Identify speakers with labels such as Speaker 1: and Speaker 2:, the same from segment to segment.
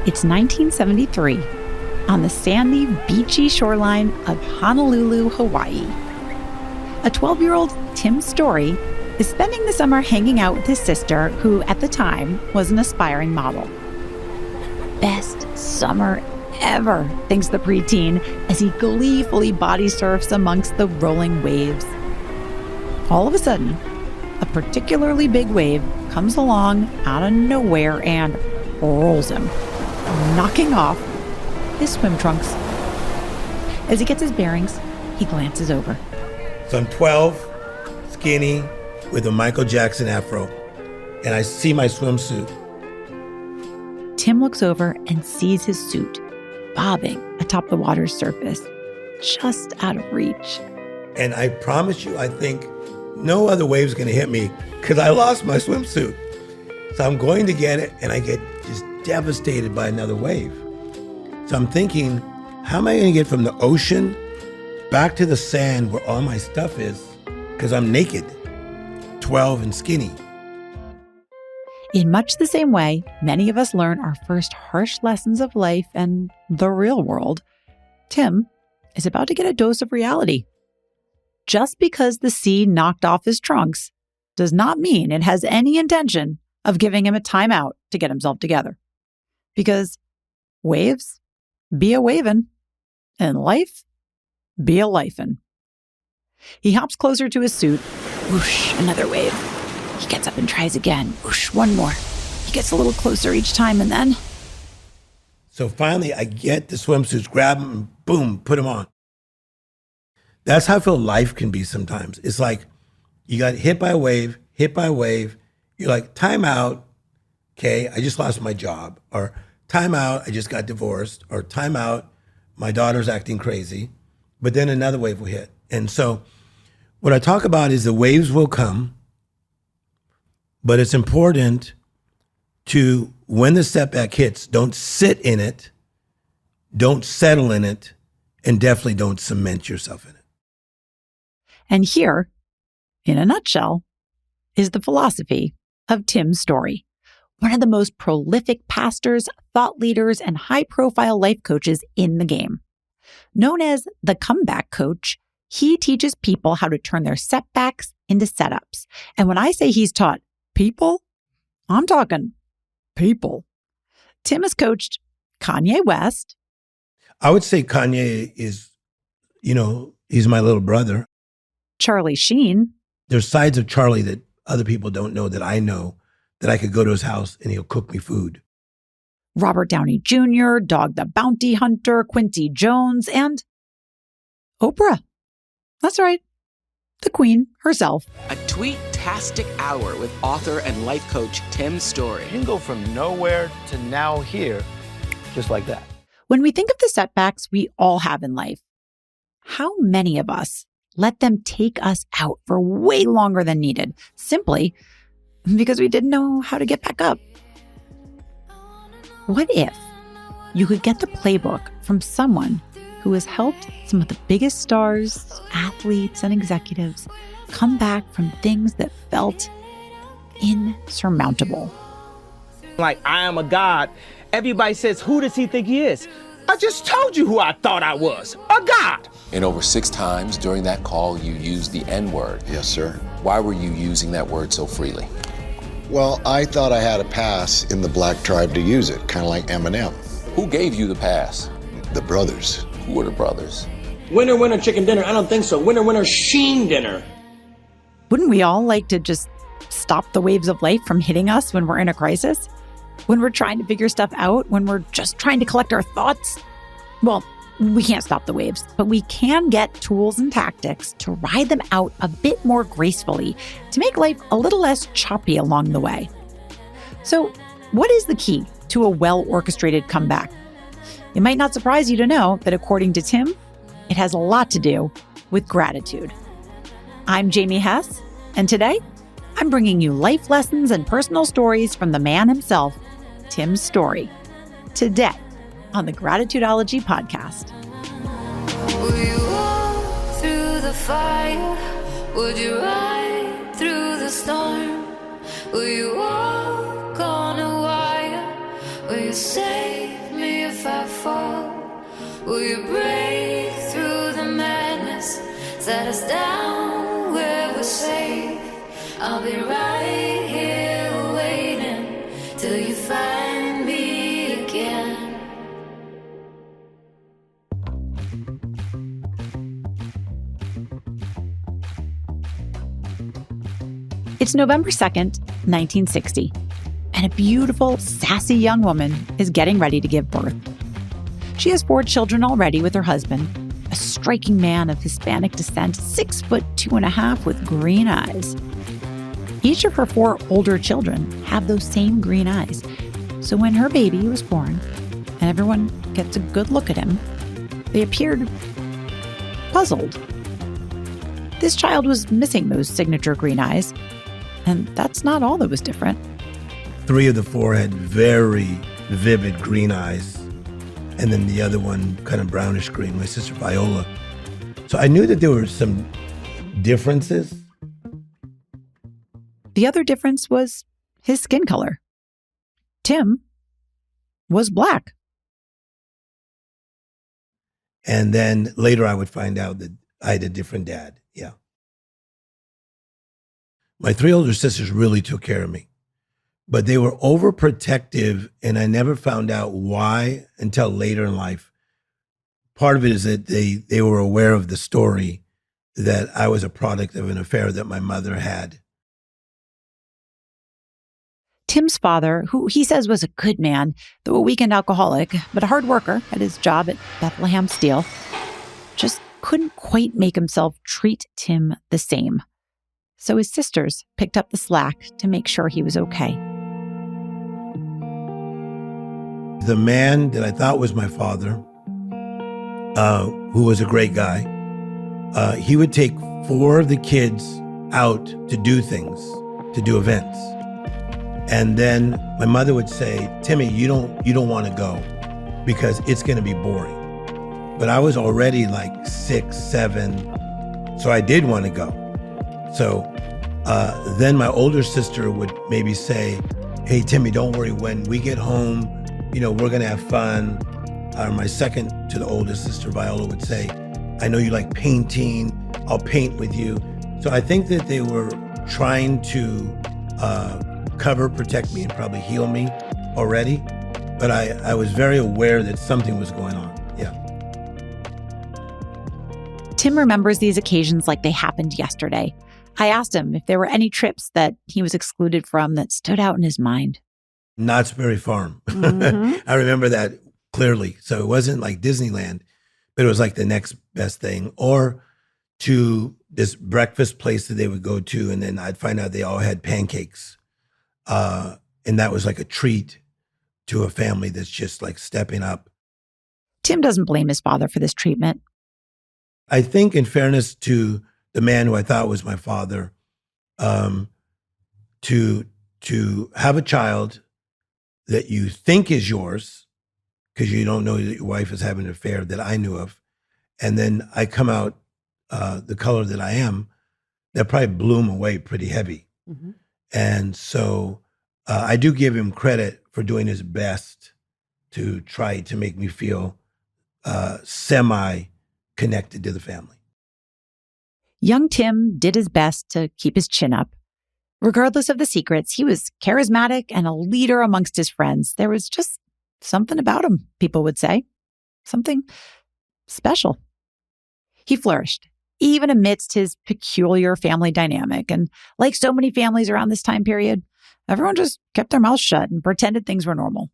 Speaker 1: It's 1973 on the sandy, beachy shoreline of Honolulu, Hawaii. A 12-year-old Tim Storey is spending the summer hanging out with his sister, who at the time was an aspiring model. Best summer ever, thinks the preteen as he gleefully body surfs amongst the rolling waves. All of a sudden, a particularly big wave comes along out of nowhere and rolls him, knocking off his swim trunks. As he gets his bearings, he glances over.
Speaker 2: So I'm 12, skinny, with a Michael Jackson afro, and I see my swimsuit.
Speaker 1: Tim looks over and sees his suit bobbing atop the water's surface, just out of reach.
Speaker 2: And I promise you, I think no other wave's gonna hit me because I lost my swimsuit. So I'm going to get it, and I get just devastated by another wave. So I'm thinking, how am I gonna get from the ocean back to the sand where all my stuff is? Because I'm naked, 12 and skinny.
Speaker 1: In much the same way, many of us learn our first harsh lessons of life and the real world. Tim is about to get a dose of reality. Just because the sea knocked off his trunks does not mean it has any intention of giving him a timeout to get himself together. Because waves be a wavin', and life be a lifin'. He hops closer to his suit. Whoosh, another wave. He gets up and tries again. Whoosh, one more. He gets a little closer each time, and then...
Speaker 2: So finally, I get the swimsuits, grab them, and boom, put them on. That's how I feel life can be sometimes. It's like you got hit by a wave, You're like, time out, okay, I just lost my job. Or time out, I just got divorced. Or time out, my daughter's acting crazy. But then another wave will hit. And so what I talk about is the waves will come, but it's important to, when the setback hits, don't sit in it, don't settle in it, and definitely don't cement yourself in it.
Speaker 1: And here, in a nutshell, is the philosophy of Tim Storey, one of the most prolific pastors, thought leaders, and high-profile life coaches in the game. Known as the comeback coach, he teaches people how to turn their setbacks into setups. And when I say he's taught people, I'm talking people. Tim has coached Kanye West.
Speaker 2: I would say Kanye is, he's my little brother.
Speaker 1: Charlie Sheen.
Speaker 2: There's sides of Charlie that other people don't know that I know, that I could go to his house and he'll cook me food.
Speaker 1: Robert Downey Jr., Dog the Bounty Hunter, Quincy Jones, and Oprah. That's right. The Queen herself.
Speaker 3: A tweet-tastic hour with author and life coach Tim Storey.
Speaker 4: You can go from nowhere to now here, just like that.
Speaker 1: When we think of the setbacks we all have in life, how many of us let them take us out for way longer than needed, simply because we didn't know how to get back up? What if you could get the playbook from someone who has helped some of the biggest stars, athletes, and executives come back from things that felt insurmountable?
Speaker 5: Like, I am a god. Everybody says, who does he think he is? I just told you who I thought I was, a god.
Speaker 6: And over 6 times during that call, you used the N-word.
Speaker 7: Yes, sir.
Speaker 6: Why were you using that word so freely?
Speaker 7: Well, I thought I had a pass in the black tribe to use it, kind of like Eminem.
Speaker 6: Who gave you the pass?
Speaker 7: The brothers.
Speaker 6: Who were the brothers?
Speaker 8: Winner, winner, chicken dinner. I don't think so. Winner, winner, Sheen dinner.
Speaker 1: Wouldn't we all like to just stop the waves of life from hitting us when we're in a crisis? When we're trying to figure stuff out? When we're just trying to collect our thoughts? Well, we can't stop the waves, but we can get tools and tactics to ride them out a bit more gracefully, to make life a little less choppy along the way. So, what is the key to a well-orchestrated comeback? It might not surprise you to know that according to Tim, it has a lot to do with gratitude. I'm Jamie Hess, and today, I'm bringing you life lessons and personal stories from the man himself, Tim Storey. Today, on the Gratitudeology podcast.
Speaker 9: Will you walk through the fire? Would you ride through the storm? Will you walk on a wire? Will you say you break through the madness? Set us down where we're safe. I'll be right here waiting till you find me again.
Speaker 1: It's November 2nd, 1960, and a beautiful, sassy young woman is getting ready to give birth. She has 4 children already with her husband, a striking man of Hispanic descent, 6'2.5" with green eyes. Each of her 4 older children have those same green eyes. So when her baby was born and everyone gets a good look at him, they appeared puzzled. This child was missing those signature green eyes, and that's not all that was different.
Speaker 2: 3 of the 4 had very vivid green eyes, and then the other one kind of brownish green, my sister Viola. So I knew that there were some differences.
Speaker 1: The other difference was his skin color. Tim was black.
Speaker 2: And then later I would find out that I had a different dad. Yeah. My 3 older sisters really took care of me, but they were overprotective, and I never found out why until later in life. Part of it is that they were aware of the story that I was a product of an affair that my mother had.
Speaker 1: Tim's father, who he says was a good man, though a weekend alcoholic, but a hard worker at his job at Bethlehem Steel, just couldn't quite make himself treat Tim the same. So his sisters picked up the slack to make sure he was okay.
Speaker 2: The man that I thought was my father, who was a great guy, he would take 4 of the kids out to do things, to do events. And then my mother would say, Timmy, you don't want to go because it's going to be boring. But I was already like 6, 7, so I did want to go. So then my older sister would maybe say, hey, Timmy, don't worry. When we get home, we're going to have fun. My second to the oldest sister, Viola, would say, I know you like painting. I'll paint with you. So I think that they were trying to cover, protect me, and probably heal me already. But I was very aware that something was going on. Yeah.
Speaker 1: Tim remembers these occasions like they happened yesterday. I asked him if there were any trips that he was excluded from that stood out in his mind.
Speaker 2: Knott's Berry Farm.
Speaker 1: Mm-hmm.
Speaker 2: I remember that clearly. So it wasn't like Disneyland, but it was like the next best thing. Or to this breakfast place that they would go to, and then I'd find out they all had pancakes. And that was like a treat to a family that's just like stepping up.
Speaker 1: Tim doesn't blame his father for this treatment.
Speaker 2: I think, in fairness to the man who I thought was my father, to have a child that you think is yours because you don't know that your wife is having an affair that I knew of, and then I come out the color that I am, that probably blew him away pretty heavy. Mm-hmm. And so I do give him credit for doing his best to try to make me feel semi-connected to the family.
Speaker 1: Young Tim did his best to keep his chin up. Regardless of the secrets, he was charismatic and a leader amongst his friends. There was just something about him, people would say. Something special. He flourished, even amidst his peculiar family dynamic. And like so many families around this time period, everyone just kept their mouths shut and pretended things were normal.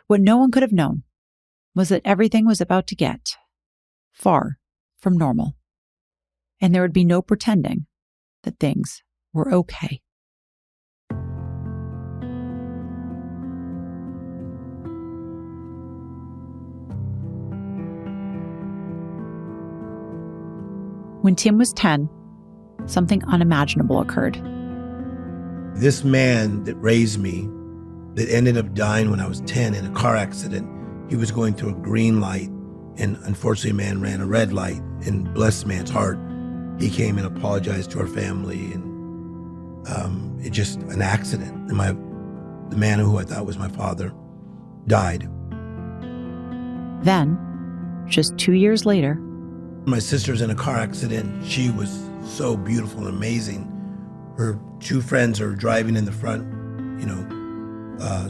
Speaker 1: What no one could have known was that everything was about to get far from normal. And there would be no pretending that things were okay. When Tim was 10, something unimaginable occurred.
Speaker 2: This man that raised me, that ended up dying when I was 10 in a car accident, he was going through a green light, and unfortunately a man ran a red light, and bless the man's heart, he came and apologized to our family, and it just an accident. And the man who I thought was my father died.
Speaker 1: Then, just 2 years later,
Speaker 2: My sister's in a car accident. She was so beautiful and amazing. Her two friends are driving in the front,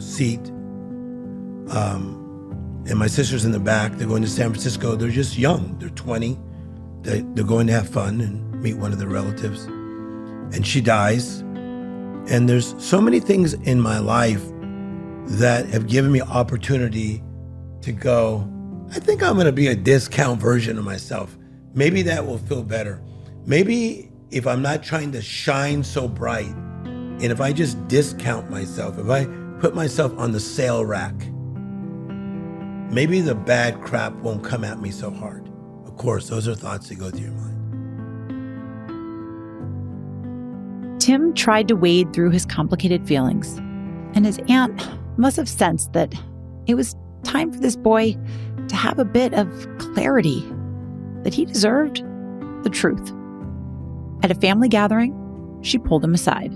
Speaker 2: seat. And my sister's in the back. They're going to San Francisco. They're just young. They're 20. They're going to have fun and meet one of their relatives. And she dies. And there's so many things in my life that have given me opportunity to go, I think I'm going to be a discount version of myself. Maybe that will feel better. Maybe if I'm not trying to shine so bright, and if I just discount myself, if I put myself on the sale rack, maybe the bad crap won't come at me so hard. Of course, those are thoughts that go through your mind.
Speaker 1: Tim tried to wade through his complicated feelings, and his aunt must have sensed that it was time for this boy to have a bit of clarity, that he deserved the truth. At a family gathering, she pulled him aside.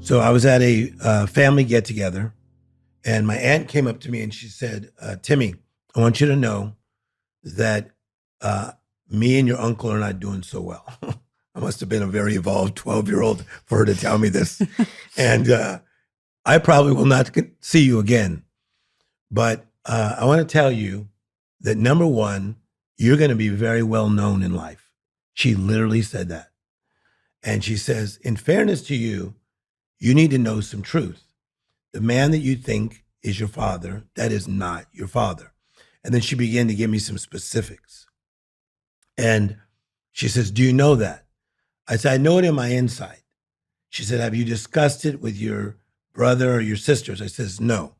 Speaker 2: So I was at a family get-together, and my aunt came up to me and she said, Timmy, I want you to know that me and your uncle are not doing so well. I must have been a very evolved 12-year-old for her to tell me this. And I probably will not see you again. But I want to tell you that, number one, you're going to be very well known in life. She literally said that. And she says, in fairness to you, you need to know some truth. The man that you think is your father, that is not your father. And then she began to give me some specifics. And she says, do you know that? I said, I know it in my inside. She said, have you discussed it with your brother or your sisters? I says, no.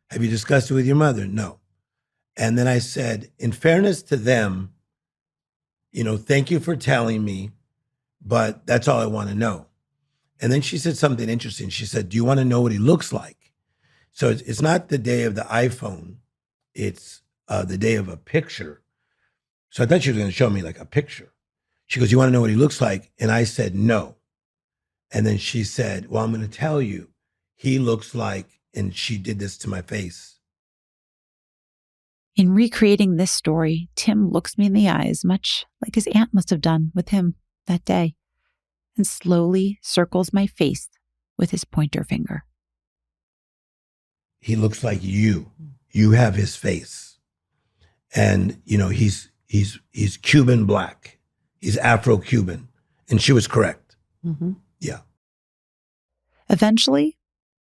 Speaker 2: Have you discussed it with your mother? No. And then I said, in fairness to them, thank you for telling me, but that's all I want to know. And then she said something interesting. She said, do you want to know what he looks like? So it's not the day of the iPhone. It's the day of a picture. So I thought she was going to show me like a picture. She goes, you want to know what he looks like? And I said, no. And then she said, well, I'm going to tell you, he looks like, and she did this to my face.
Speaker 1: In recreating this story, Tim looks me in the eyes, much like his aunt must have done with him that day, and slowly circles my face with his pointer finger.
Speaker 2: He looks like you. You have his face. And, he's Cuban black. He's Afro-Cuban. And she was correct.
Speaker 1: Mm-hmm.
Speaker 2: Yeah.
Speaker 1: Eventually,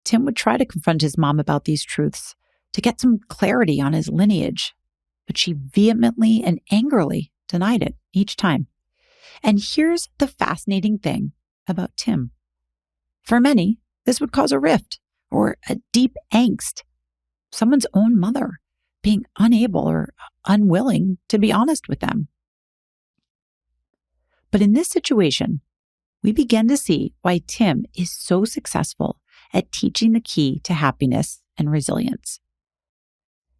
Speaker 1: Tim would try to confront his mom about these truths to get some clarity on his lineage, but she vehemently and angrily denied it each time. And here's the fascinating thing about Tim. For many, this would cause a rift or a deep angst. Someone's own mother being unable or unwilling to be honest with them. But in this situation, we begin to see why Tim is so successful at teaching the key to happiness and resilience.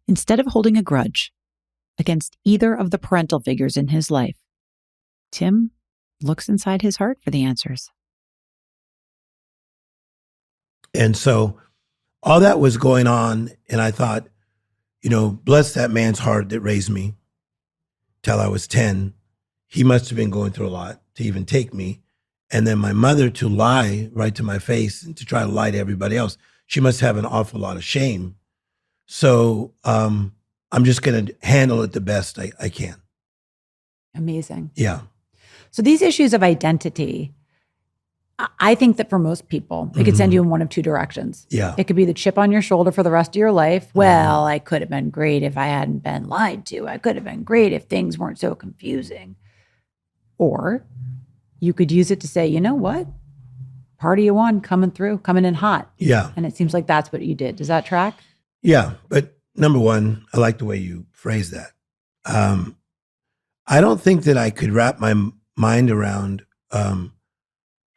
Speaker 1: Instead of holding a grudge against either of the parental figures in his life, Tim looks inside his heart for the answers.
Speaker 2: And so all that was going on, and I thought, bless that man's heart that raised me till I was 10. He must have been going through a lot to even take me. And then my mother to lie right to my face and to try to lie to everybody else. She must have an awful lot of shame. So I'm just going to handle it the best I can.
Speaker 10: Amazing.
Speaker 2: Yeah.
Speaker 10: So these issues of identity, I think that for most people, it could send you in one of two directions.
Speaker 2: Yeah.
Speaker 10: It could be the chip on your shoulder for the rest of your life. Well, I could have been great if I hadn't been lied to. I could have been great if things weren't so confusing. Or you could use it to say, you know what? Party of one coming through, coming in hot.
Speaker 2: Yeah.
Speaker 10: And it seems like that's what you did. Does that track?
Speaker 2: Yeah. But number one, I like the way you phrase that. I don't think that I could wrap my mind around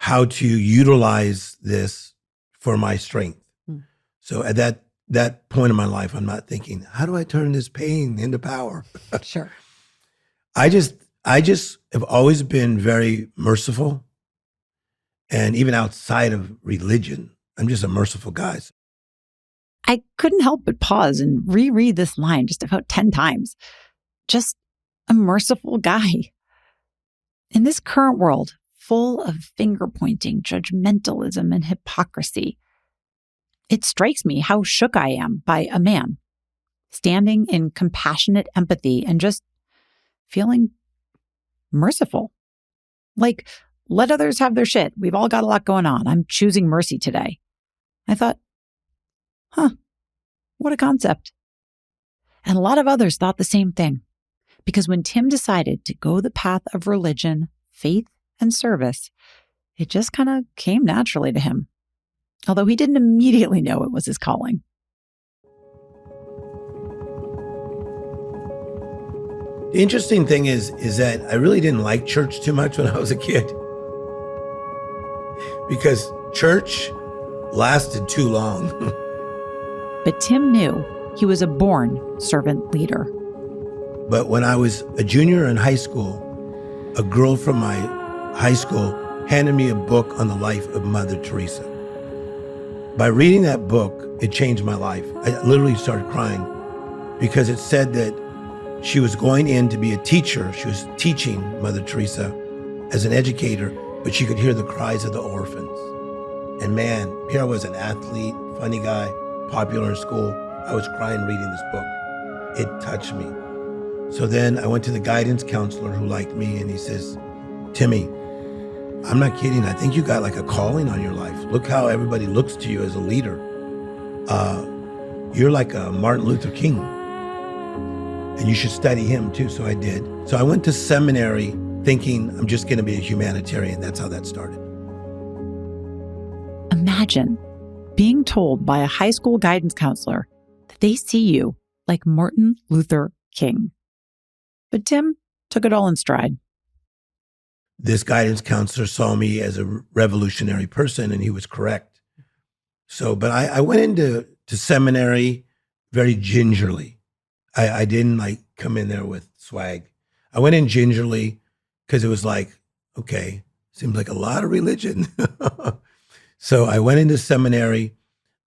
Speaker 2: how to utilize this for my strength. So at that point in my life, I'm not thinking, how do I turn this pain into power?
Speaker 10: Sure.
Speaker 2: I just have always been very merciful. And even outside of religion, I'm just a merciful guy.
Speaker 1: I couldn't help but pause and reread this line just about 10 times. Just a merciful guy. In this current world, full of finger-pointing, judgmentalism, and hypocrisy, it strikes me how shook I am by a man standing in compassionate empathy and just feeling merciful. Like, let others have their shit. We've all got a lot going on. I'm choosing mercy today. I thought, what a concept. And a lot of others thought the same thing. Because when Tim decided to go the path of religion, faith, and service, it just kind of came naturally to him. Although he didn't immediately know it was his calling.
Speaker 2: The interesting thing is that I really didn't like church too much when I was a kid. Because church lasted too long.
Speaker 1: But Tim knew he was a born servant leader.
Speaker 2: But when I was a junior in high school, a girl from my high school handed me a book on the life of Mother Teresa. By reading that book, it changed my life. I literally started crying because it said that she was going in to be a teacher. She was teaching Mother Teresa as an educator, but she could hear the cries of the orphans. And man, here I was, an athlete, funny guy, popular in school. I was crying reading this book. It touched me. So then I went to the guidance counselor who liked me, and he says, Timmy, I'm not kidding. I think you got like a calling on your life. Look how everybody looks to you as a leader. You're like a Martin Luther King, and you should study him too. So I did. So I went to seminary thinking I'm just going to be a humanitarian. That's how that started.
Speaker 1: Imagine being told by a high school guidance counselor that they see you like Martin Luther King. But Tim took it all in stride.
Speaker 2: This guidance counselor saw me as a revolutionary person, and he was correct. So, but I went into seminary very gingerly. I didn't like come in there with swag. I went in gingerly because it was like, okay, seems like a lot of religion. So I went into seminary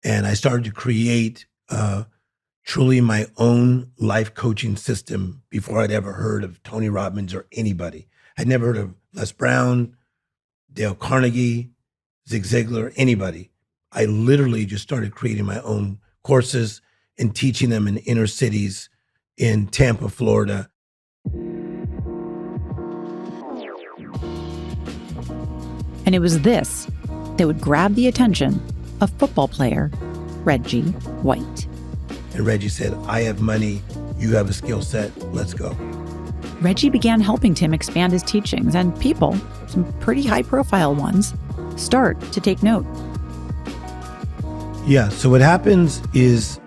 Speaker 2: and I started to create truly my own life coaching system before I'd ever heard of Tony Robbins or anybody. I'd never heard of Les Brown, Dale Carnegie, Zig Ziglar, anybody. I literally just started creating my own courses and teaching them in inner cities in Tampa, Florida.
Speaker 1: And it was this that would grab the attention of football player Reggie White.
Speaker 2: And Reggie said, I have money, you have a skill set, let's go.
Speaker 1: Reggie began helping Tim expand his teachings, and people, some pretty high-profile ones, start to take note.
Speaker 2: Yeah, so what happens is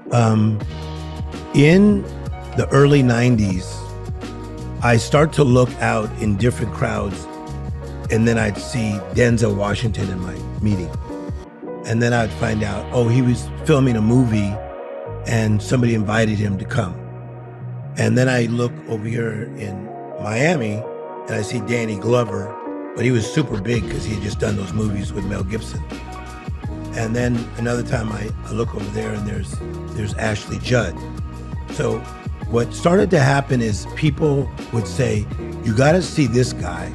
Speaker 2: in the early 90s, I start to look out in different crowds, and then I'd see Denzel Washington in my meeting. And then I'd find out, oh, he was filming a movie and somebody invited him to come. And then I look over here in Miami and I see Danny Glover, but he was super big because he had just done those movies with Mel Gibson. And then another time I look over there and there's Ashley Judd. So what started to happen is people would say, you got to see this guy.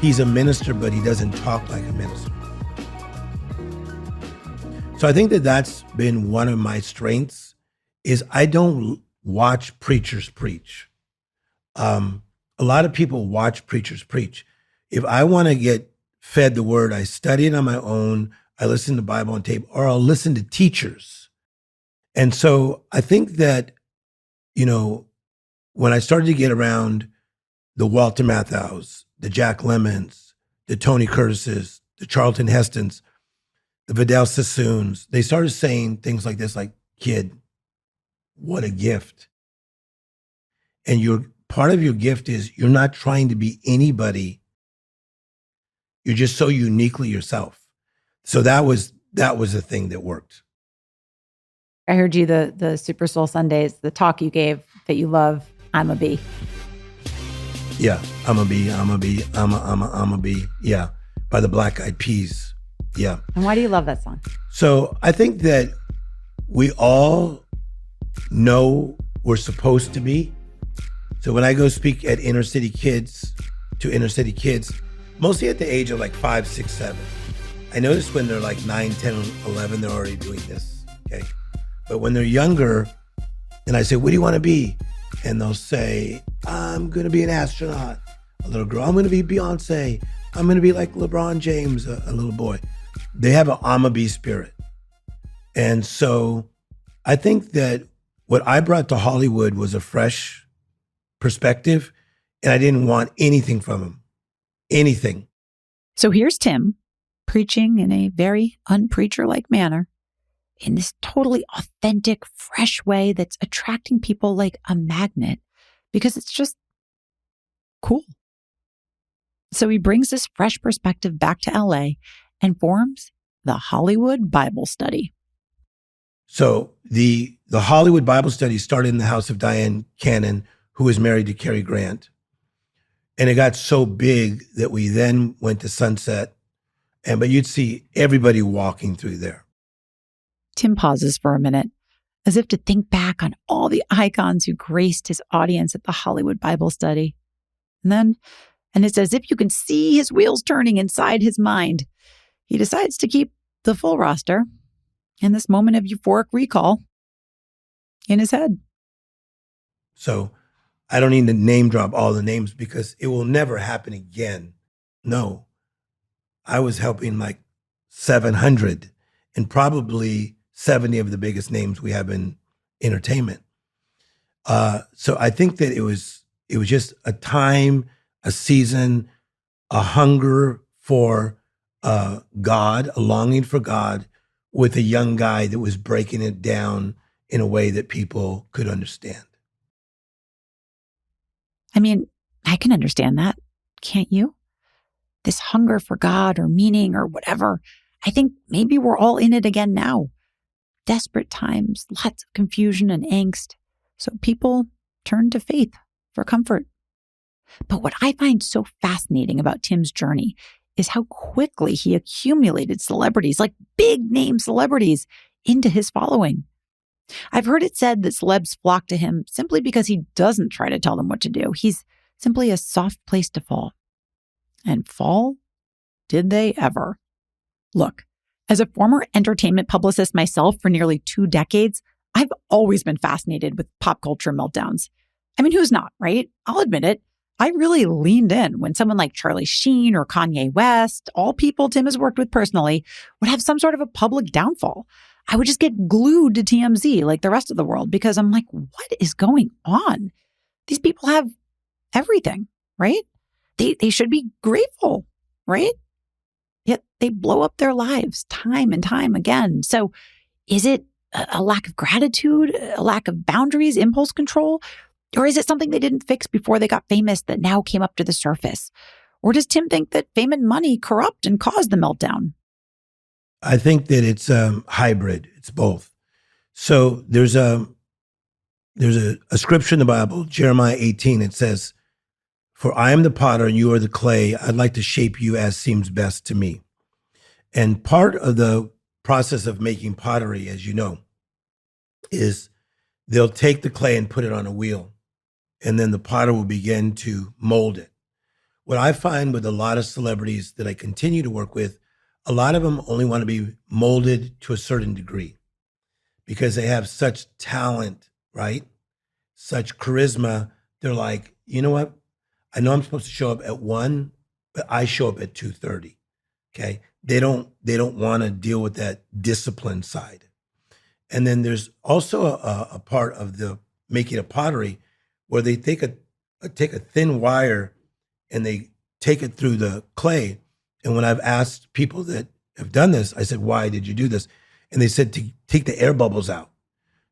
Speaker 2: He's a minister, but he doesn't talk like a minister. So I think that that's been one of my strengths is I don't watch preachers preach. A lot of people watch preachers preach. If I want to get fed the word, I study it on my own. I listen to Bible on tape, or I'll listen to teachers. And so I think that, you know, when I started to get around the Walter Matthau's, the Jack Lemmons, the Tony Curtis's, the Charlton Hestons, the Vidal Sassoons, they started saying things like this, like, kid, what a gift. And part of your gift is you're not trying to be anybody. You're just so uniquely yourself. So that was the thing that worked.
Speaker 10: I heard you the Super Soul Sundays, the talk you gave that you love, I'm a bee.
Speaker 2: Yeah, I'm a bee. Yeah, by the Black Eyed Peas. Yeah.
Speaker 10: And why do you love that song?
Speaker 2: So I think that we all know we're supposed to be. So when I go speak at inner city kids, mostly at the age of like 5, 6, 7, I notice when they're like 9, 10, 11, they're already doing this, okay? But when they're younger, and I say, what do you want to be? And they'll say, I'm going to be an astronaut. A little girl, I'm going to be Beyonce. I'm going to be like LeBron James, a little boy. They have an I'ma be spirit. And so I think that what I brought to Hollywood was a fresh perspective, and I didn't want anything from them. Anything.
Speaker 1: So here's Tim preaching in a very unpreacher-like manner in this totally authentic, fresh way that's attracting people like a magnet because it's just cool. So he brings this fresh perspective back to LA and forms the Hollywood Bible Study.
Speaker 2: So the Hollywood Bible Study started in the house of Diane Cannon, who was married to Cary Grant. And it got so big that we then went to Sunset. But you'd see everybody walking through there.
Speaker 1: Tim pauses for a minute, as if to think back on all the icons who graced his audience at the Hollywood Bible Study. And it's as if you can see his wheels turning inside his mind. He decides to keep the full roster in this moment of euphoric recall in his head.
Speaker 2: So I don't need to name drop all the names because it will never happen again. No, I was helping like 700 and probably 70 of the biggest names we have in entertainment. So I think that it was just a time, a season, a hunger for God, a longing for God with a young guy that was breaking it down in a way that people could understand.
Speaker 1: I mean, I can understand that, can't you? This hunger for God or meaning or whatever. I think maybe we're all in it again now. Desperate times, lots of confusion and angst. So people turn to faith for comfort. But what I find so fascinating about Tim's journey is how quickly he accumulated celebrities, like big name celebrities, into his following. I've heard it said that celebs flock to him simply because he doesn't try to tell them what to do. He's simply a soft place to fall. And fall? Did they ever? Look, as a former entertainment publicist myself for nearly 2 decades, I've always been fascinated with pop culture meltdowns. I mean, who's not, right? I'll admit it. I really leaned in when someone like Sheen or Kanye West, all people Tim has worked with personally, would have some sort of a public downfall. I would just get glued to TMZ like the rest of the world because I'm like, what is going on? These people have everything, right? They should be grateful, right? Yet they blow up their lives time and time again. So is it a lack of gratitude, a lack of boundaries, impulse control? Or is it something they didn't fix before they got famous that now came up to the surface? Or does Tim think that fame and money corrupt and cause the meltdown?
Speaker 2: I think that it's hybrid. It's both. So there's a scripture in the Bible, Jeremiah 18. It says, "For I am the potter and you are the clay. I'd like to shape you as seems best to me." And part of the process of making pottery, as you know, is they'll take the clay and put it on a wheel, and then the potter will begin to mold it. What I find with a lot of celebrities that I continue to work with, a lot of them only want to be molded to a certain degree because they have such talent, right? Such charisma. They're like, you know what? I know I'm supposed to show up at 1, but I show up at 2:30. Okay. They don't want to deal with that discipline side. And then there's also a part of the making a pottery where they take a thin wire and they take it through the clay. And when I've asked people that have done this, I said, why did you do this? And they said to take the air bubbles out.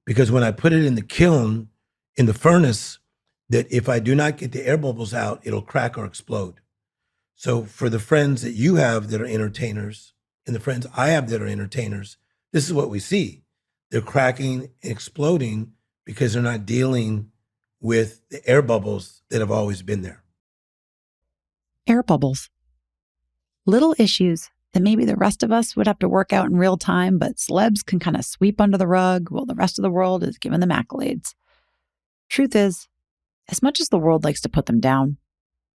Speaker 2: Because when I put it in the kiln, in the furnace, that if I do not get the air bubbles out, it'll crack or explode. So for the friends that you have that are entertainers and the friends I have that are entertainers, this is what we see. They're cracking and exploding because they're not dealing with the air bubbles that have always been there.
Speaker 1: Air bubbles. Little issues that maybe the rest of us would have to work out in real time, but celebs can kind of sweep under the rug while the rest of the world is giving them accolades. Truth is, as much as the world likes to put them down,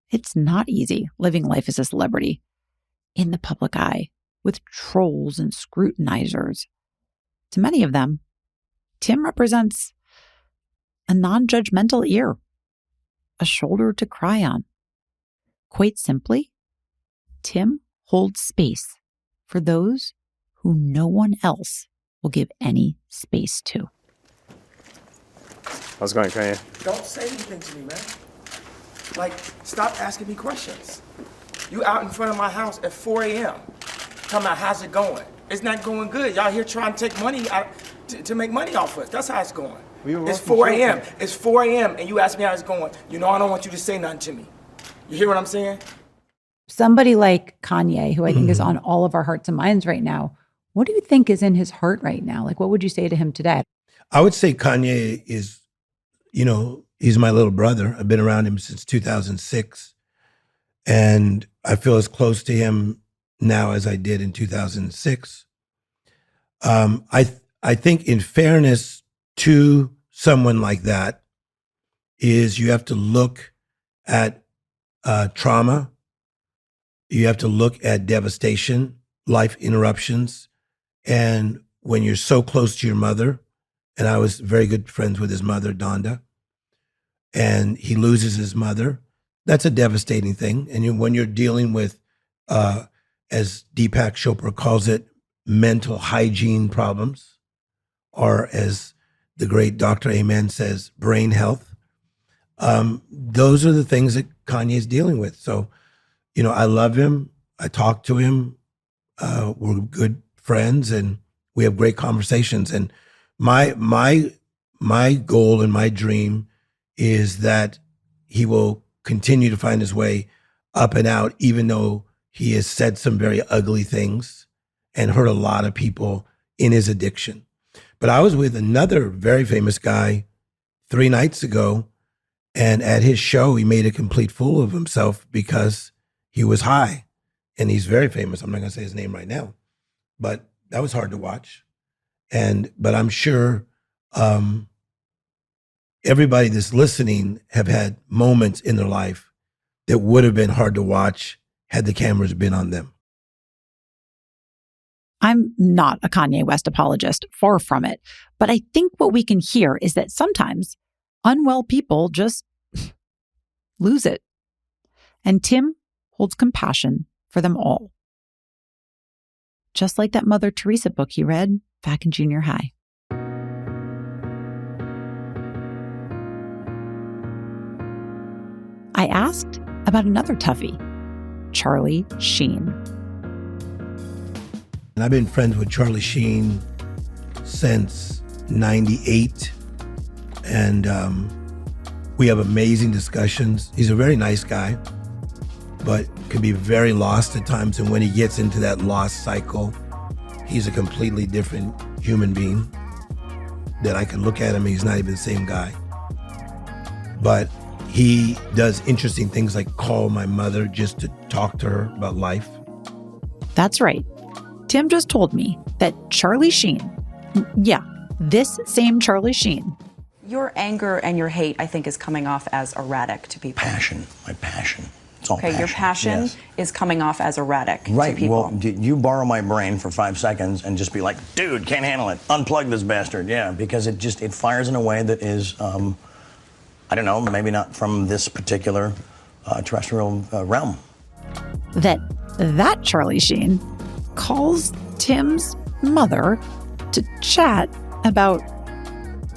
Speaker 1: it's not easy living life as a celebrity in the public eye with trolls and scrutinizers. To many of them, Tim represents a non-judgmental ear, a shoulder to cry on. Quite simply, Tim holds space for those who no one else will give any space to.
Speaker 11: How's it going, Kanye?
Speaker 5: Don't say anything to me, man. Like, stop asking me questions. You out in front of my house at 4 a.m. Talking about how's it going? It's not going good. Y'all here trying to take money out to make money off us. That's how it's going. It's 4 a.m. It's 4 a.m. and you ask me how it's going. You know I don't want you to say nothing to me. You hear what I'm saying?
Speaker 10: Somebody like Kanye, who I think is on all of our hearts and minds right now, what do you think is in his heart right now? Like, what would you say to him today?
Speaker 2: I would say Kanye is, he's my little brother. I've been around him since 2006. And I feel as close to him now as I did in 2006. I think in fairness to someone like that is you have to look at trauma. You have to look at devastation, life interruptions. And when you're so close to your mother, and I was very good friends with his mother, Donda, and he loses his mother, that's a devastating thing. And when you're dealing with, as Deepak Chopra calls it, mental hygiene problems, or as the great Dr. Amen says, brain health, those are the things that Kanye is dealing with. So, I love him. I talk to him. We're good friends, and we have great conversations. And my goal and my dream is that he will continue to find his way up and out, even though he has said some very ugly things and hurt a lot of people in his addiction. But I was with another very famous guy 3 nights ago, and at his show, he made a complete fool of himself because he was high, and he's very famous. I'm not going to say his name right now, but that was hard to watch. But I'm sure everybody that's listening have had moments in their life that would have been hard to watch had the cameras been on them.
Speaker 1: I'm not a Kanye West apologist, far from it. But I think what we can hear is that sometimes unwell people just lose it. And Tim holds compassion for them all. Just like that Mother Teresa book he read back in junior high. I asked about another toughie, Charlie Sheen.
Speaker 2: And I've been friends with Charlie Sheen since 98. And we have amazing discussions. He's a very nice guy, but can be very lost at times. And when he gets into that lost cycle, he's a completely different human being that I can look at him and he's not even the same guy. But he does interesting things like call my mother just to talk to her about life.
Speaker 1: That's right. Tim just told me that Charlie Sheen, this same Charlie Sheen.
Speaker 12: Your anger and your hate, I think, is coming off as erratic to people.
Speaker 13: Passion, my passion. It's all
Speaker 12: okay,
Speaker 13: passion.
Speaker 12: Your passion
Speaker 13: yes.
Speaker 12: is coming off as erratic
Speaker 13: right.
Speaker 12: to people.
Speaker 13: Well, you borrow my brain for 5 seconds and just be like, dude, can't handle it. Unplug this bastard. Yeah, because it fires in a way that is, I don't know, maybe not from this particular terrestrial realm.
Speaker 1: That Charlie Sheen calls Tim's mother to chat about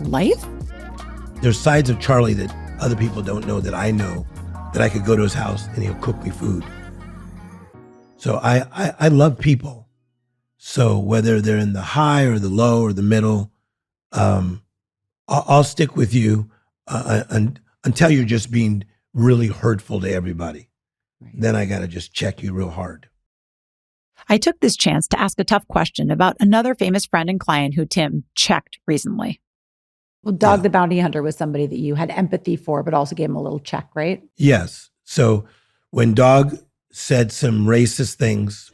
Speaker 1: life?
Speaker 2: There's sides of Charlie that other people don't know that I know, that I could go to his house and he'll cook me food. So I love people. So whether they're in the high or the low or the middle, I'll stick with you until you're just being really hurtful to everybody. Right. Then I got to just check you real hard.
Speaker 1: I took this chance to ask a tough question about another famous friend and client who Tim checked recently.
Speaker 10: Well, Dog the Bounty Hunter was somebody that you had empathy for, but also gave him a little check, right?
Speaker 2: Yes. So when Dog said some racist things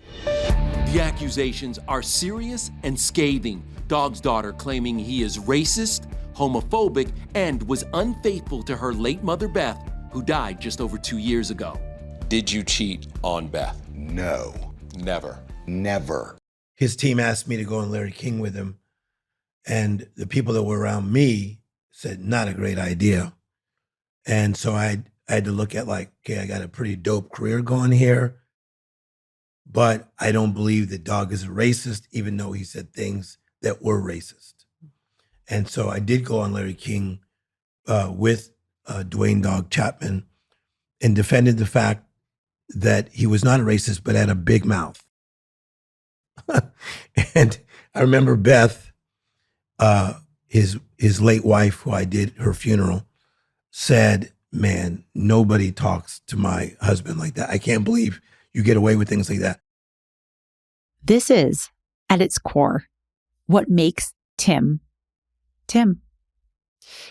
Speaker 11: The accusations are serious and scathing. Dog's daughter claiming he is racist, homophobic, and was unfaithful to her late mother, Beth, who died just over 2 years ago.
Speaker 6: Did you cheat on Beth?
Speaker 7: No.
Speaker 6: Never.
Speaker 7: Never.
Speaker 2: His team asked me to go on Larry King with him. And the people that were around me said, not a great idea. And so I had to look at like, okay, I got a pretty dope career going here, but I don't believe that Dog is a racist, even though he said things that were racist. And so I did go on Larry King with Dwayne Dog Chapman and defended the fact that he was not a racist, but had a big mouth. And I remember Beth, his late wife, who I did her funeral, said, man, nobody talks to my husband like that. I can't believe you get away with things like that.
Speaker 1: This is, at its core, what makes Tim, Tim.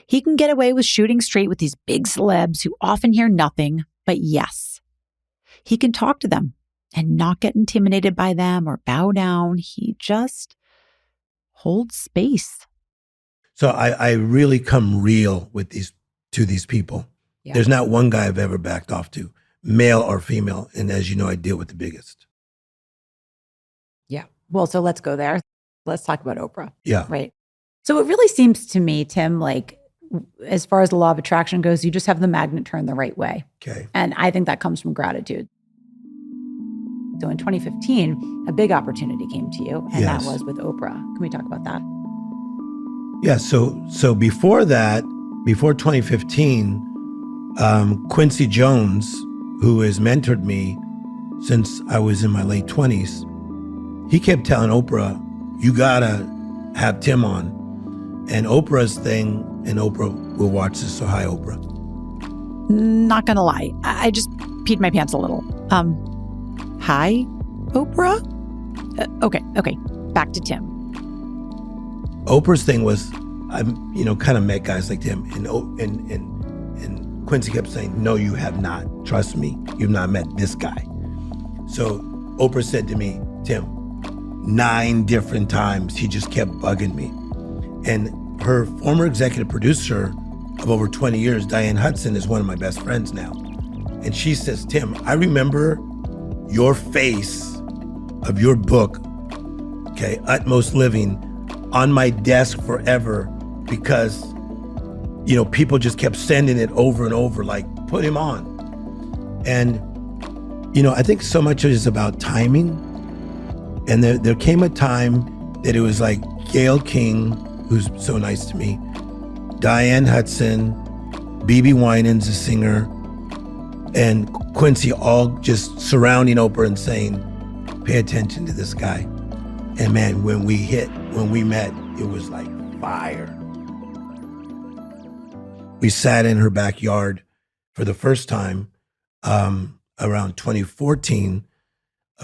Speaker 1: He can get away with shooting straight with these big celebs who often hear nothing but yes. He can talk to them and not get intimidated by them or bow down. He just holds space.
Speaker 2: So I really come real with these people. Yeah. There's not one guy I've ever backed off to, male or female. And as you know, I deal with the biggest.
Speaker 10: Yeah. Well, so let's go there. Let's talk about Oprah.
Speaker 2: Yeah.
Speaker 10: Right. So it really seems to me, Tim, like as far as the law of attraction goes, you just have the magnet turn the right way.
Speaker 2: Okay.
Speaker 10: And I think that comes from gratitude. So in 2015, a big opportunity came to you, and that was with Oprah. Can we talk about that?
Speaker 2: Yeah. So before that, before 2015, Quincy Jones, who has mentored me since I was in my late 20s, he kept telling Oprah, you gotta have Tim on. And Oprah's thing, and Oprah will watch this, so hi, Oprah.
Speaker 1: Not gonna lie, I just peed my pants a little. Hi, Oprah? Okay, back to Tim.
Speaker 2: Oprah's thing was, kind of met guys like Tim, and Quincy kept saying, no, you have not. Trust me, you've not met this guy. So Oprah said to me, Tim, 9 different times, he just kept bugging me. And her former executive producer of over 20 years, Diane Hudson, is one of my best friends now. And she says, Tim, I remember your face of your book, okay, Utmost Living, on my desk forever because, people just kept sending it over and over, like, put him on. And, I think so much is about timing. And there came a time that it was like Gayle King, who's so nice to me, Diane Hudson, BB Winans, the singer, and Quincy all just surrounding Oprah and saying, pay attention to this guy. And man, when we met, it was like fire. We sat in her backyard for the first time around 2014,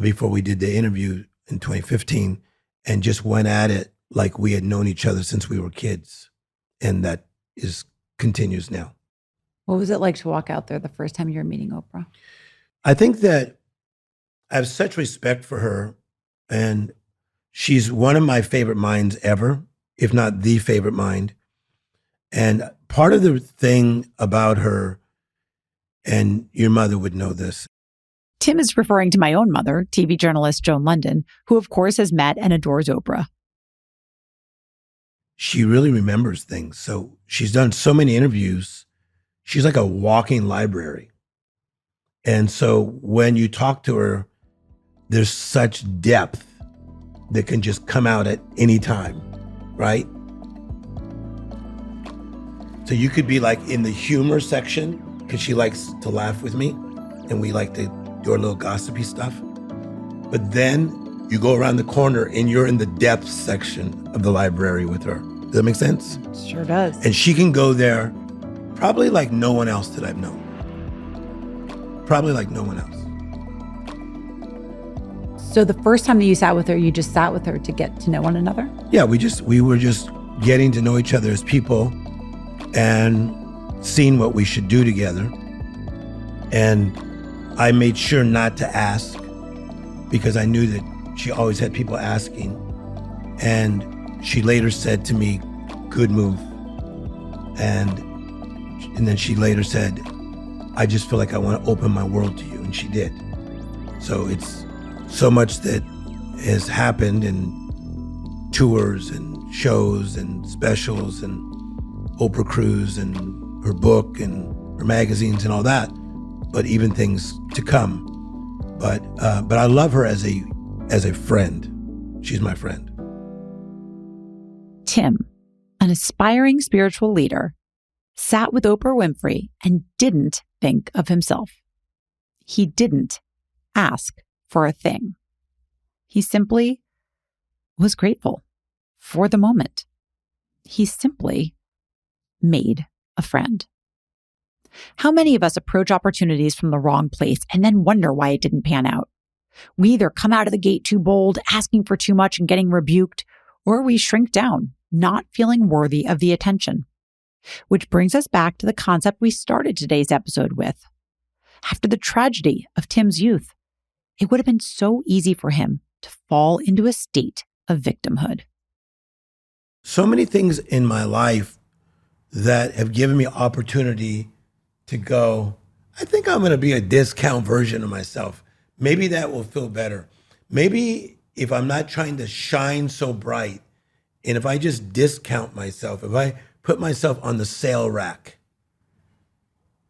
Speaker 2: before we did the interview in 2015, and just went at it like we had known each other since we were kids. And that continues now.
Speaker 10: What was it like to walk out there the first time you were meeting Oprah?
Speaker 2: I think that I have such respect for her, and she's one of my favorite minds ever, if not the favorite mind. And part of the thing about her, and your mother would know this.
Speaker 1: Tim is referring to my own mother, TV journalist Joan London, who of course has met and adores Oprah.
Speaker 2: She really remembers things. So she's done so many interviews. She's like a walking library. And so when you talk to her, there's such depth that can just come out at any time, right? So you could be like in the humor section, because she likes to laugh with me, and we like to do our little gossipy stuff. But then you go around the corner and you're in the depth section of the library with her. Does that make sense?
Speaker 10: It sure does.
Speaker 2: And she can go there probably like no one else that I've known. Probably like no one else.
Speaker 10: So the first time that you sat with her, you just sat with her to get to know one another?
Speaker 2: Yeah, we were just getting to know each other as people and seeing what we should do together. And I made sure not to ask because I knew that she always had people asking. And she later said to me, good move. And then she later said, I just feel like I want to open my world to you. And she did. So it's so much that has happened in tours and shows and specials and Oprah cruise and her book and her magazines and all that, but even things to come. But I love her as a friend. She's my friend.
Speaker 1: Tim, an aspiring spiritual leader, sat with Oprah Winfrey and didn't think of himself. He didn't ask for a thing. He simply was grateful for the moment. He simply made a friend. How many of us approach opportunities from the wrong place and then wonder why it didn't pan out? We either come out of the gate too bold, asking for too much and getting rebuked, or we shrink down, not feeling worthy of the attention. Which brings us back to the concept we started today's episode with. After the tragedy of Tim's youth, it would have been so easy for him to fall into a state of victimhood.
Speaker 2: So many things in my life that have given me opportunity to go, I think I'm going to be a discount version of myself. Maybe that will feel better. Maybe if I'm not trying to shine so bright, and if I just discount myself, if I put myself on the sale rack,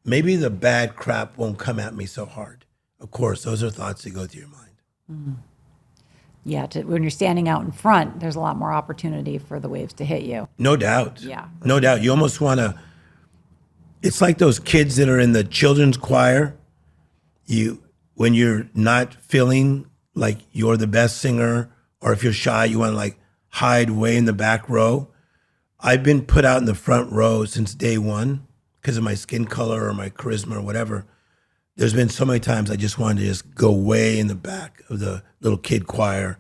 Speaker 2: maybe the bad crap won't come at me so hard. Of course, those are thoughts that go through your mind.
Speaker 10: Mm. Yeah, when you're standing out in front, there's a lot more opportunity for the waves to hit you.
Speaker 2: No doubt.
Speaker 10: Yeah.
Speaker 2: No doubt. You almost want to, it's like those kids that are in the children's choir. When you're not feeling like you're the best singer, or if you're shy, you want to like hide way in the back row. I've been put out in the front row since day one because of my skin color or my charisma or whatever. There's been so many times I just wanted to just go way in the back of the little kid choir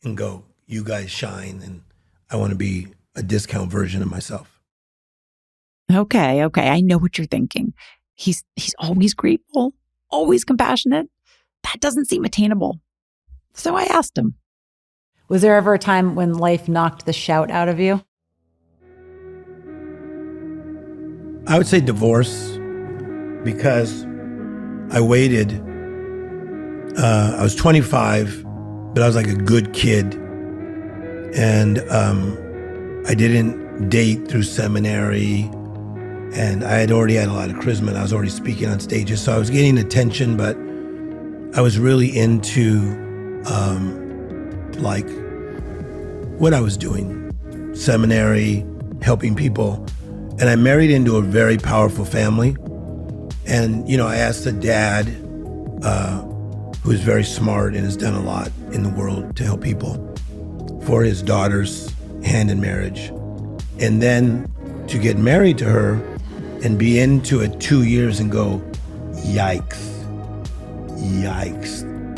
Speaker 2: and go, you guys shine, and I want to be a discount version of myself.
Speaker 1: Okay. I know what you're thinking. He's always grateful, always compassionate. That doesn't seem attainable. So I asked him.
Speaker 10: Was there ever a time when life knocked the shout out of you?
Speaker 2: I would say divorce, because I waited. I was 25, but I was like a good kid. And I didn't date through seminary. And I had already had a lot of charisma, and I was already speaking on stages. So I was getting attention, but I was really into like what I was doing, seminary, helping people. And I married into a very powerful family. And, I asked the dad, who's very smart and has done a lot in the world to help people, for his daughter's hand in marriage. And then to get married to her and be into it 2 years and go, yikes.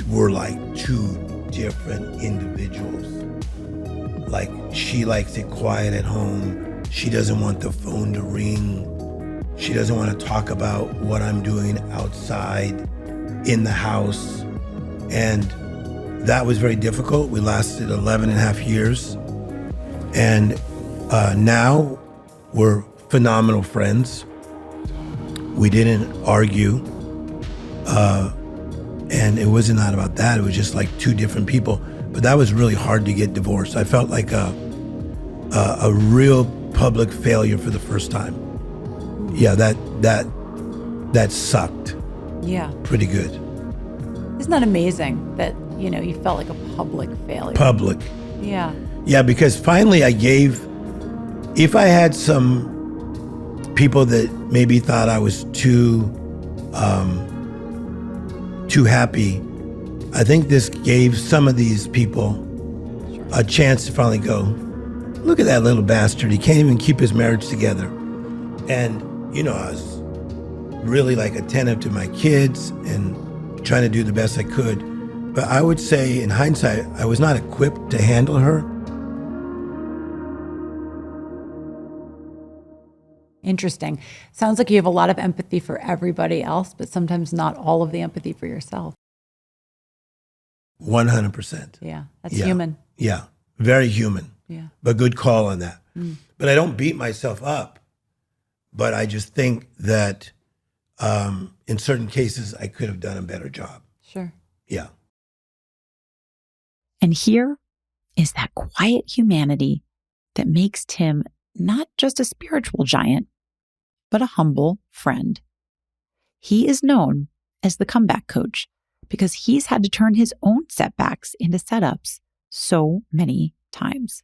Speaker 2: We're like two different individuals. Like, she likes it quiet at home. She doesn't want the phone to ring. She doesn't want to talk about what I'm doing outside in the house. And that was very difficult. We lasted 11 and a half years. And now we're phenomenal friends. We didn't argue. And it wasn't not about that. It was just like two different people. But that was really hard to get divorced. I felt like a real public failure for the first time. Yeah, that sucked.
Speaker 10: Yeah.
Speaker 2: Pretty good.
Speaker 10: Isn't that amazing that, you felt like a public failure?
Speaker 2: Public.
Speaker 10: Yeah.
Speaker 2: Yeah, because finally if I had some people that maybe thought I was too happy, I think this gave some of these people a chance to finally go, look at that little bastard. He can't even keep his marriage together. And, I was really like attentive to my kids and trying to do the best I could. But I would say in hindsight, I was not equipped to handle her.
Speaker 10: Interesting. Sounds like you have a lot of empathy for everybody else, but sometimes not all of the empathy for yourself.
Speaker 2: 100%.
Speaker 10: Yeah, that's human.
Speaker 2: Yeah, very human.
Speaker 10: Yeah.
Speaker 2: But good call on that. But I don't beat myself up. But I just think that in certain cases, I could have done a better job.
Speaker 10: Sure.
Speaker 2: Yeah.
Speaker 1: And here is that quiet humanity that makes Tim not just a spiritual giant, but a humble friend. He is known as the comeback coach because he's had to turn his own setbacks into setups so many times.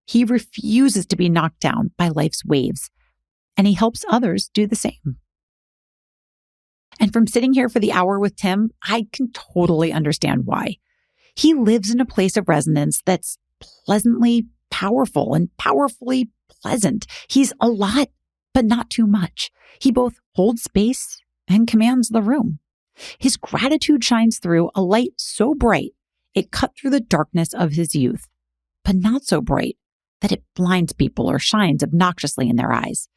Speaker 1: He refuses to be knocked down by life's waves, and he helps others do the same. And from sitting here for the hour with Tim, I can totally understand why. He lives in a place of resonance that's pleasantly powerful and powerfully pleasant. He's a lot, but not too much. He both holds space and commands the room. His gratitude shines through a light so bright it cut through the darkness of his youth, but not so bright that it blinds people or shines obnoxiously in their eyes.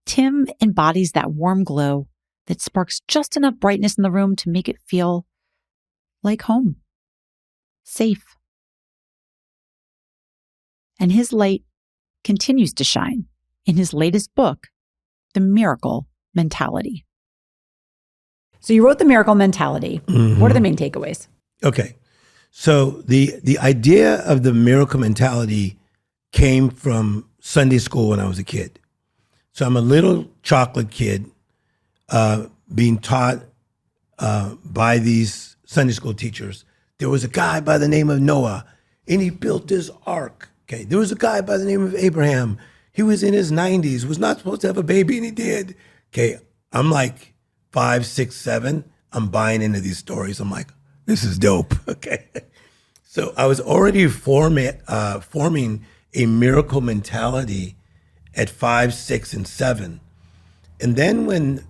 Speaker 1: Tim embodies that warm glow that sparks just enough brightness in the room to make it feel like home, safe. And his light continues to shine in his latest book, The Miracle Mentality.
Speaker 10: So you wrote The Miracle Mentality. What are the main takeaways?
Speaker 2: Okay. So the idea of the miracle mentality came from Sunday school when I was a kid. So I'm a little chocolate kid being taught by these Sunday school teachers. There was a guy by the name of Noah, and he built his ark. Okay. There was a guy by the name of Abraham. He was in his 90s, was not supposed to have a baby, and he did. Okay. I'm like 5, 6, 7. I'm buying into these stories. I'm like, this is dope. Okay. So I was already forming a miracle mentality at 5, 6, and 7. And then when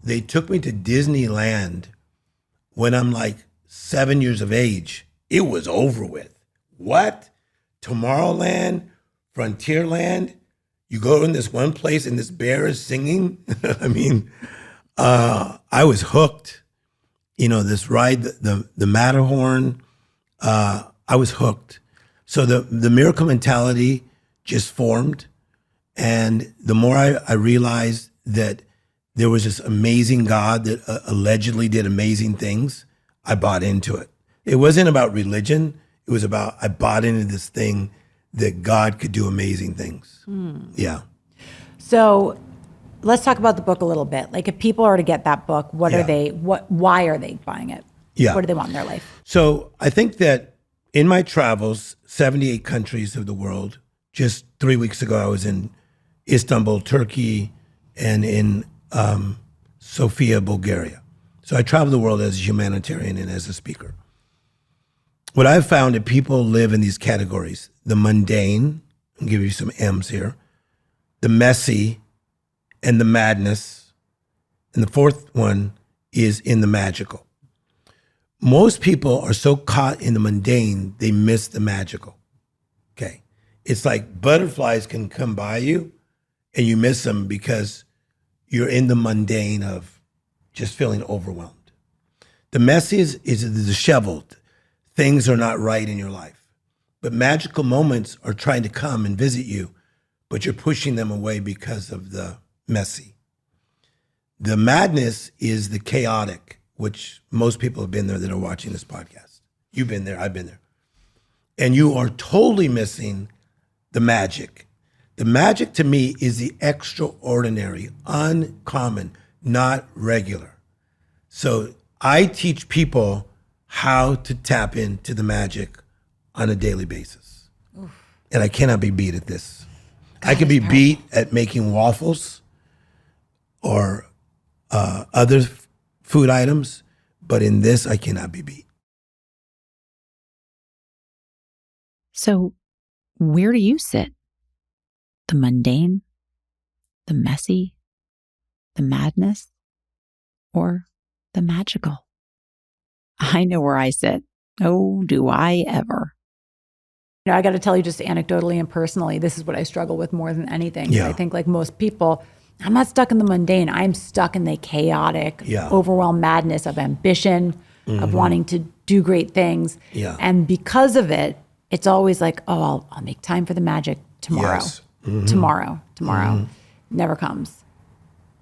Speaker 2: they took me to Disneyland when I'm like 7 years of age, it was over with. What? Tomorrowland, Frontierland, you go in this one place and this bear is singing? I mean, I was hooked. You know, this ride, the Matterhorn, I was hooked. So the miracle mentality just formed. And the more I realized that there was this amazing God that allegedly did amazing things, I bought into it. It wasn't about religion. It was about, I bought into this thing that God could do amazing things. Yeah.
Speaker 10: So let's talk about the book a little bit. Like if people are to get that book, why are they buying it?
Speaker 2: Yeah.
Speaker 10: What do they want in their life?
Speaker 2: So I think that in my travels, 78 countries of the world, just 3 weeks ago, I was in Istanbul, Turkey, and in Sofia, Bulgaria. So I travel the world as a humanitarian and as a speaker. What I've found that people live in these categories: the mundane, I'll give you some M's here, the messy, and the madness. And the fourth one is in the magical. Most people are so caught in the mundane, they miss the magical. Okay. It's like butterflies can come by you and you miss them because you're in the mundane of just feeling overwhelmed. The messy is the disheveled. Things are not right in your life. But magical moments are trying to come and visit you, but you're pushing them away because of the messy. The madness is the chaotic, which most people have been there that are watching this podcast. You've been there, I've been there. And you are totally missing the magic. The magic to me is the extraordinary, uncommon, not regular. So I teach people how to tap into the magic on a daily basis. Oof. And I cannot be beat at this. I can be beat at making waffles or other food items, but in this, I cannot be beat.
Speaker 1: So where do you sit? The mundane, the messy, the madness, or the magical? I know where I sit. Oh, do I ever.
Speaker 10: You know, I got to tell you just anecdotally and personally, this is what I struggle with more than anything.
Speaker 2: Yeah.
Speaker 10: I think like most people, I'm not stuck in the mundane. I'm stuck in the chaotic, overwhelmed madness of ambition, of wanting to do great things.
Speaker 2: Yeah.
Speaker 10: And because of it, it's always like, oh, I'll make time for the magic tomorrow.
Speaker 2: Yes. Mm-hmm.
Speaker 10: Tomorrow.
Speaker 2: Mm-hmm.
Speaker 10: Never comes.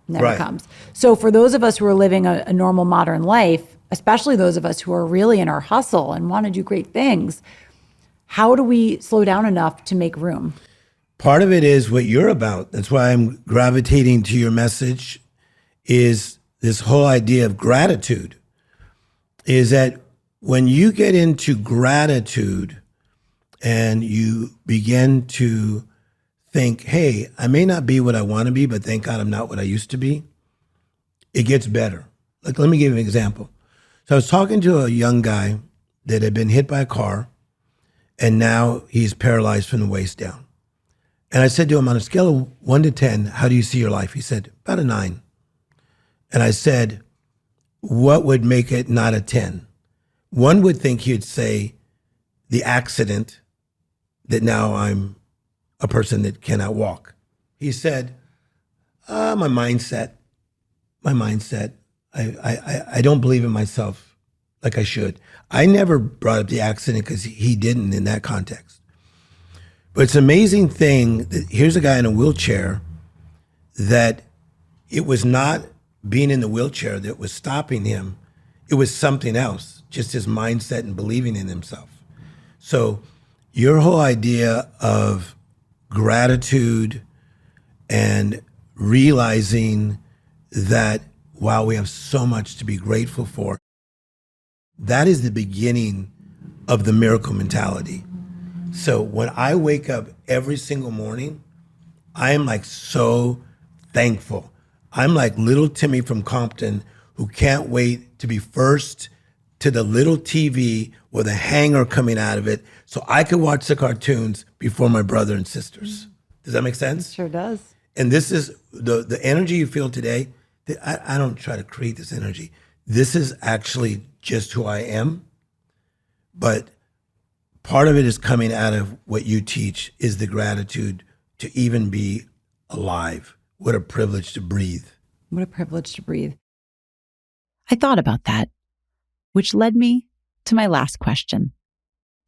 Speaker 10: Never comes. So for those of us who are living a normal modern life, especially those of us who are really in our hustle and want to do great things, how do we slow down enough to make room?
Speaker 2: Part of it is what you're about. That's why I'm gravitating to your message, is this whole idea of gratitude. Is that when you get into gratitude and you begin to think, hey, I may not be what I want to be, but thank God I'm not what I used to be, it gets better. Like, let me give you an example. So I was talking to a young guy that had been hit by a car, and now he's paralyzed from the waist down. And I said to him, on a scale of 1 to 10, how do you see your life? He said, about a 9. And I said, what would make it not a 10? One would think he'd say, the accident, that now I'm a person that cannot walk. He said, my mindset. I don't believe in myself like I should. I never brought up the accident because he didn't in that context. But it's an amazing thing that here's a guy in a wheelchair that it was not being in the wheelchair that was stopping him. It was something else, just his mindset and believing in himself. So your whole idea of gratitude and realizing that, wow, we have so much to be grateful for, that is the beginning of the miracle mentality. So when I wake up every single morning, I am like so thankful. I'm like little Timmy from Compton who can't wait to be first to the little TV with a hanger coming out of it so I could watch the cartoons before my brother and sisters. Does that make sense?
Speaker 10: It sure does.
Speaker 2: And this is the energy you feel today. I don't try to create this energy. This is actually just who I am. But part of it is coming out of what you teach, is the gratitude to even be alive. What a privilege to breathe.
Speaker 10: What a privilege to breathe.
Speaker 1: I thought about that, which led me to my last question.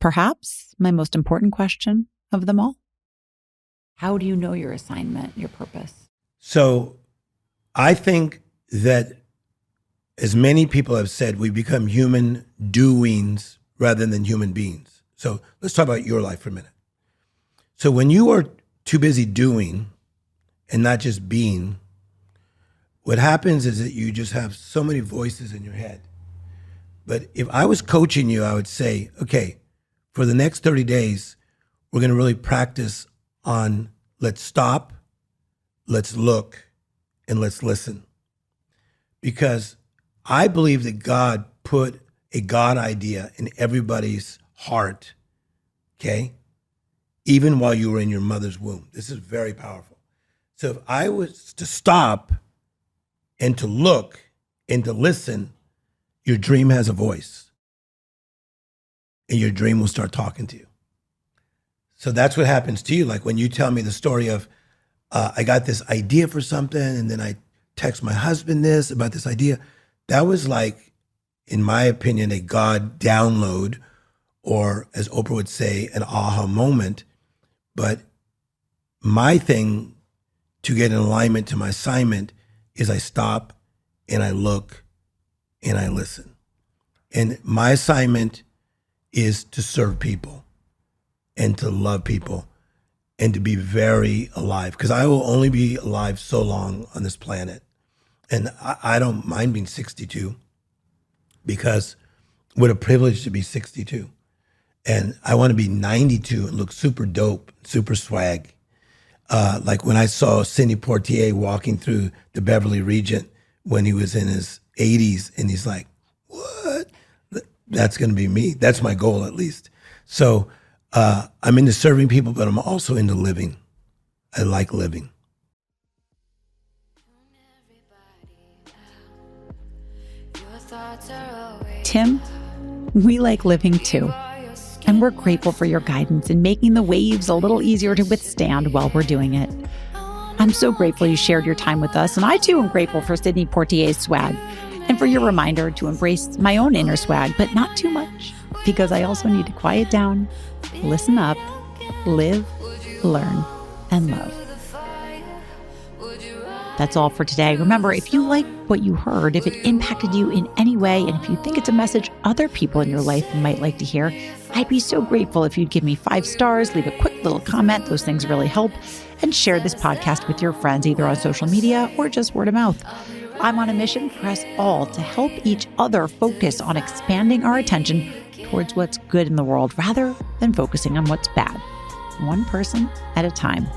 Speaker 1: Perhaps my most important question of them all.
Speaker 10: How do you know your assignment, your purpose?
Speaker 2: So I think that, as many people have said, we become human doings rather than human beings. So let's talk about your life for a minute. So when you are too busy doing and not just being, what happens is that you just have so many voices in your head. But if I was coaching you, I would say, okay, for the next 30 days, we're going to really practice on let's stop, let's look, and let's listen. Because I believe that God put a God idea in everybody's heart, okay? Even while you were in your mother's womb. This is very powerful. So if I was to stop and to look and to listen, your dream has a voice. And your dream will start talking to you. So that's what happens to you. Like when you tell me the story of, I got this idea for something and then I text my husband this about this idea. That was like, in my opinion, a God download, or as Oprah would say, an aha moment. But my thing to get in alignment to my assignment is I stop and I look and I listen. And my assignment is to serve people and to love people and to be very alive, because I will only be alive so long on this planet. And I don't mind being 62, because what a privilege to be 62. And I want to be 92 and look super dope, super swag. Like when I saw Sidney Poitier walking through the Beverly Regent when he was in his 80s, and he's like, what? That's going to be me. That's my goal, at least. So I'm into serving people, but I'm also into living. I like living.
Speaker 1: Tim, we like living too. And we're grateful for your guidance in making the waves a little easier to withstand while we're doing it. I'm so grateful you shared your time with us, and I too am grateful for Sidney Poitier's swag. and for your reminder to embrace my own inner swag, but not too much, because I also need to quiet down, listen up, live, learn, and love. That's all for today. Remember, if you like what you heard, if it impacted you in any way, and if you think it's a message other people in your life might like to hear, I'd be so grateful if you'd give me 5 stars, leave a quick little comment. Those things really help. And share this podcast with your friends, either on social media or just word of mouth. I'm on a mission for us all to help each other focus on expanding our attention towards what's good in the world rather than focusing on what's bad, one person at a time.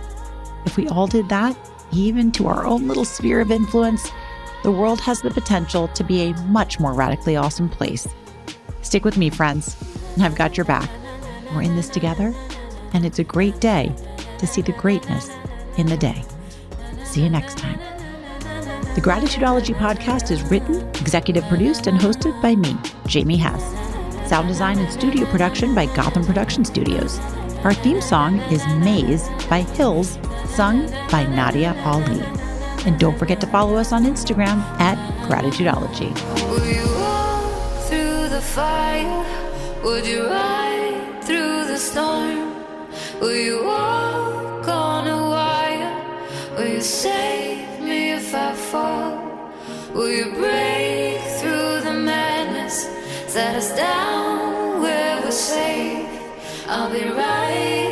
Speaker 1: If we all did that, even to our own little sphere of influence, the world has the potential to be a much more radically awesome place. Stick with me, friends. I've got your back. We're in this together, and it's a great day to see the greatness in the day. See you next time. The Gratitudeology podcast is written, executive produced, and hosted by me, Jamie Hess. Sound design and studio production by Gotham Production Studios. Our theme song is Maze by Hills, sung by Nadia Ali. And don't forget to follow us on Instagram at Gratitudeology.
Speaker 9: Will you walk through the fire? Would you ride through the storm? Will you walk on a wire? Will you save me if I fall? Will you break through the madness? Set us down where we're safe. I'll be right